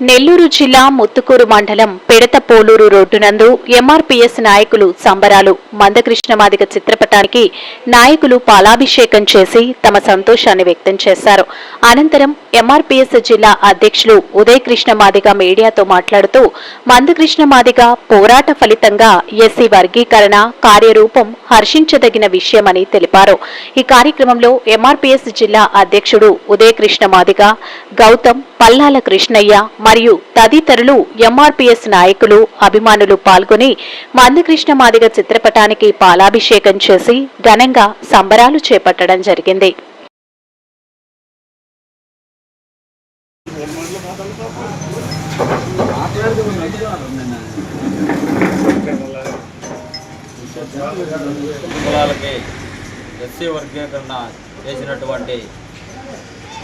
నెల్లూరు జిల్లా ముత్తుకూరు మండలం పెడతపోలూరు రోడ్డు నందు ఎంఆర్పీఎస్ నాయకులు సంబరాలు. మందకృష్ణ మాదిగ చిత్రపటానికి నాయకులు పాలాభిషేకం చేసి తమ సంతోషాన్ని వ్యక్తం చేశారు. అనంతరం ఎంఆర్పీఎస్ జిల్లా అధ్యక్షులు ఉదయకృష్ణ మాదిగ మీడియాతో మాట్లాడుతూ మందకృష్ణ మాదిగ పోరాట ఫలితంగా ఎస్సీ వర్గీకరణ కార్యరూపం హర్షించదగిన విషయమని తెలిపారు. ఈ కార్యక్రమంలో ఎంఆర్పీఎస్ జిల్లా అధ్యక్షుడు ఉదయకృష్ణ మాదిగ, గౌతమ్, పల్లాల కృష్ణయ్య మరియు తదితరులు ఎంఆర్పీఎస్ నాయకులు, అభిమానులు పాల్గొని మందకృష్ణ మాదిగ చిత్రపటానికి పాలాభిషేకం చేసి ఘనంగా సంబరాలు చేపట్టడం జరిగింది. ఎస్సీ వర్గీకరణ చేసినటువంటి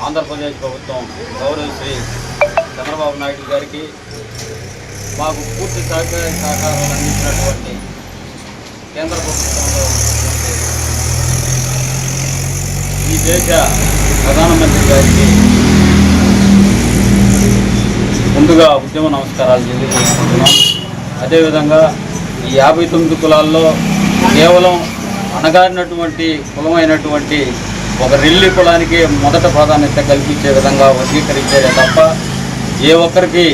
ఆంధ్రప్రదేశ్ ప్రభుత్వం గౌరవ శ్రీ చంద్రబాబు నాయుడు గారికి మాకు పూర్తి సహకారాలు అందించినటువంటి కేంద్ర ప్రభుత్వంలో ఈ దేశ ప్రధానమంత్రి గారికి ముందుగా ఉద్యమ నమస్కారాలు తెలియజేసుకుంటున్నాం. అదేవిధంగా ఈ 59 కులాల్లో కేవలం అణగారినటువంటి కులమైనటువంటి ఒక రెల్లి కులానికి మొదట ప్రాధాన్యత కల్పించే విధంగా వర్గీకరించేదే తప్ప ఏ ఒక్కరికి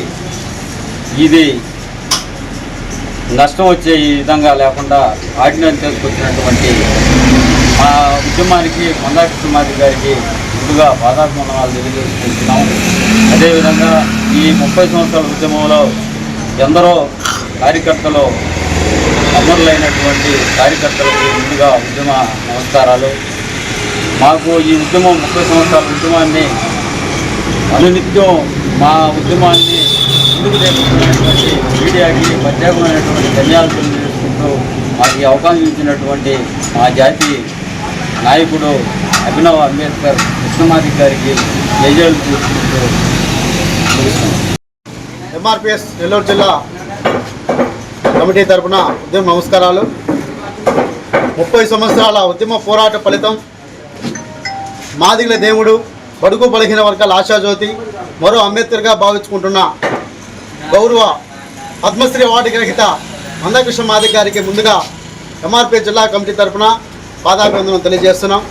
ఇది నష్టం వచ్చే ఈ విధంగా లేకుండా ఆర్డినెన్స్ తీసుకొచ్చినటువంటి మా ఉద్యమానికి మందకృష్ణ మాదిగ గారికి ముందుగా పాదాభివందనాలు తెలియజేసుకుంటున్నాం. అదేవిధంగా ఈ 30 సంవత్సరాల ఉద్యమంలో ఎందరో కార్యకర్తలు అమరులైనటువంటి కార్యకర్తలకు ముందుగా ఉద్యమ నమస్కారాలు. మాకు ఈ ఉద్యమం 30 సంవత్సరాల ఉద్యమాన్ని అనునిత్యం మా ఉద్యమాన్ని ముందుకు తీసుకున్నటువంటి మీడియాకి ప్రత్యేకమైనటువంటి ధన్యవాదాలు తెలియజేసుకుంటూ మాకు ఈ అవకాశం ఇచ్చినటువంటి మా జాతి నాయకుడు అభినవ్ అంబేద్కర్ కృష్ణమాదిగ గారికి జయజయలు తీసుకుంటూ ఎంఆర్పీఎస్ నెల్లూరు జిల్లా కమిటీ తరఫున ఉద్యమ నమస్కారాలు. 30 సంవత్సరాల ఉద్యమ పోరాట ఫలితం మాదిగల దేవుడు, బడుగు బలహీన వర్గాల ఆశాజ్యోతి, మరో అంబేద్కర్గా భావించుకుంటున్న గౌరవ పద్మశ్రీ అవార్డు గ్రహీత మందకృష్ణ మాదిగ గారికి ముందుగా ఎంఆర్పీఎస్ జిల్లా కమిటీ తరఫున పాదాభివందనం తెలియజేస్తున్నాం.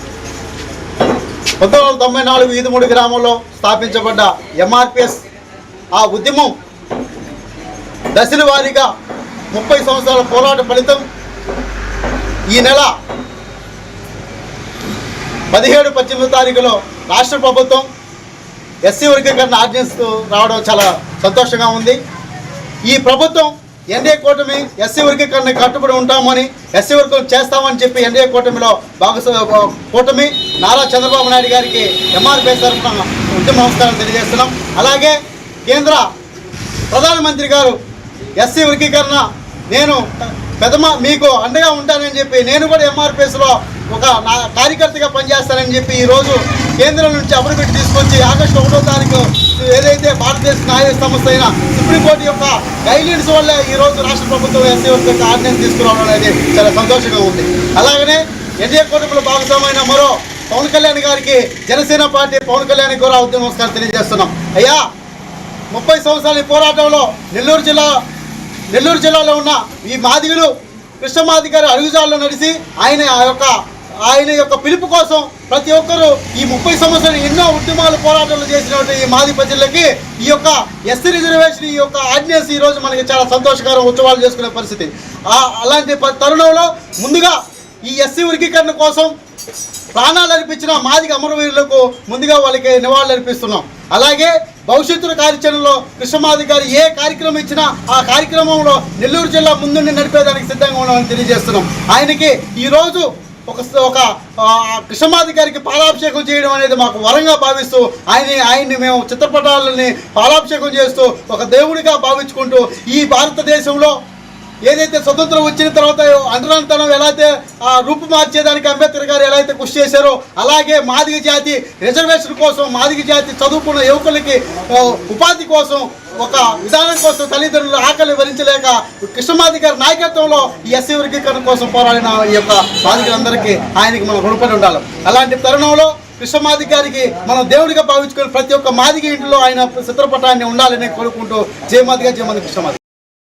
1994 ఈదుమూడి గ్రామంలో స్థాపించబడ్డ ఎంఆర్పీఎస్ ఆ ఉద్యమం దశల వారీగా 30 సంవత్సరాల పోరాట ఫలితం ఈ నెల 17-18 తారీఖులో రాష్ట్ర ప్రభుత్వం ఎస్సీ వర్గీకరణ ఆర్డినెన్స్ రావడం చాలా సంతోషంగా ఉంది. ఈ ప్రభుత్వం ఎన్డీఏ కూటమి ఎస్సీ వర్గీకరణ కట్టుబడి ఉంటామని, ఎస్సీ వర్గం చేస్తామని చెప్పి ఎన్డీఏ కూటమిలో కూటమి నారా చంద్రబాబు నాయుడు గారికి ఎంఆర్పీఎస్ తరఫున ఉద్యమ నమస్కారం తెలియజేస్తున్నాం. అలాగే కేంద్ర ప్రధానమంత్రి గారు ఎస్సీ వర్గీకరణ నేను మీకు అండగా ఉంటానని చెప్పి, నేను కూడా ఎంఆర్పీఎస్లో ఒక కార్యకర్తగా పనిచేస్తానని చెప్పి ఈరోజు కేంద్రం నుంచి అఫిడవిట్ తీసుకొచ్చి ఆగస్టు 1వ తారీఖు ఏదైతే భారతదేశ న్యాయ సంస్థ అయిన సుప్రీంకోర్టు యొక్క గైడ్లైన్స్ వల్లే ఈరోజు రాష్ట్ర ప్రభుత్వం ఎస్సీ వర్గ ఆర్డినెన్స్ తీసుకురావడం అనేది చాలా సంతోషంగా ఉంది. అలాగనే ఎన్డీఏ కూటమిలో భాగస్వామైన మరో పవన్ కళ్యాణ్ గారికి, జనసేన పార్టీ పవన్ కళ్యాణ్ కూడా ఉద్యమ నమస్కారం తెలియజేస్తున్నాం. అయ్యా, 30 సంవత్సరాల ఈ పోరాటంలో నెల్లూరు జిల్లాలో ఉన్న ఈ మాదిగలు కృష్ణమాదిగ గారి అడుగుజాల్లో నడిచి ఆయన యొక్క పిలుపు కోసం ప్రతి ఒక్కరూ ఈ 30 సంవత్సరాలు ఎన్నో ఉద్యమాలు పోరాటాలు చేసినటువంటి ఈ మాదిగ ప్రజలకి ఈ యొక్క ఎస్సీ రిజర్వేషన్, ఈ యొక్క ఆర్డినెన్స్ ఈరోజు మనకి చాలా సంతోషకరం ఉత్సవాలు చేసుకునే పరిస్థితి. అలాంటి తరుణంలో ముందుగా ఈ ఎస్సీ వర్గీకరణ కోసం ప్రాణాలు అర్పించిన మాదిగ అమరవీరులకు ముందుగా వాళ్ళకి నివాళులు అర్పిస్తున్నాం. అలాగే భవిష్యత్తు కార్యాచరణలో కృష్ణమాదిగ గారు ఏ కార్యక్రమం ఇచ్చినా ఆ కార్యక్రమంలో నెల్లూరు జిల్లా ముందుండి నడిపేదానికి సిద్ధంగా ఉన్నామని తెలియజేస్తున్నాం. ఆయనకి ఈరోజు ఒక కృష్ణమాదిగ గారికి పాలాభిషేకం చేయడం అనేది మాకు వరంగా భావిస్తూ ఆయన్ని మేము చిత్రపటాలని పాలాభిషేకం చేస్తూ ఒక దేవుడిగా భావించుకుంటూ ఈ భారతదేశంలో ఏదైతే స్వతంత్రం వచ్చిన తర్వాత అంటరానితనం ఎలా అయితే రూపు మార్చేదానికి అంబేద్కర్ గారు ఎలా అయితే కృషి చేశారో, అలాగే మాదిగ జాతి రిజర్వేషన్ కోసం, మాదిగ జాతి చదువుకున్న యువకులకి ఉపాధి కోసం, ఒక విధానం కోసం తల్లిదండ్రులు ఆకలి భరించలేక కృష్ణమాదిగ గారి నాయకత్వంలో ఈ ఎస్సీ వర్గీకరణ కోసం పోరాడిన ఈ యొక్క మాదిగలందరికీ ఆయనకి మనం రుణపడి ఉండాలి. అలాంటి తరుణంలో కృష్ణమాది గారికి మనం దేవుడిగా భావించుకొని ప్రతి ఒక్క మాదిగ ఇంట్లో ఆయన చిత్రపటాన్ని ఉండాలని కోరుకుంటూ జయమాదిగా జయమాది కృష్ణమాది.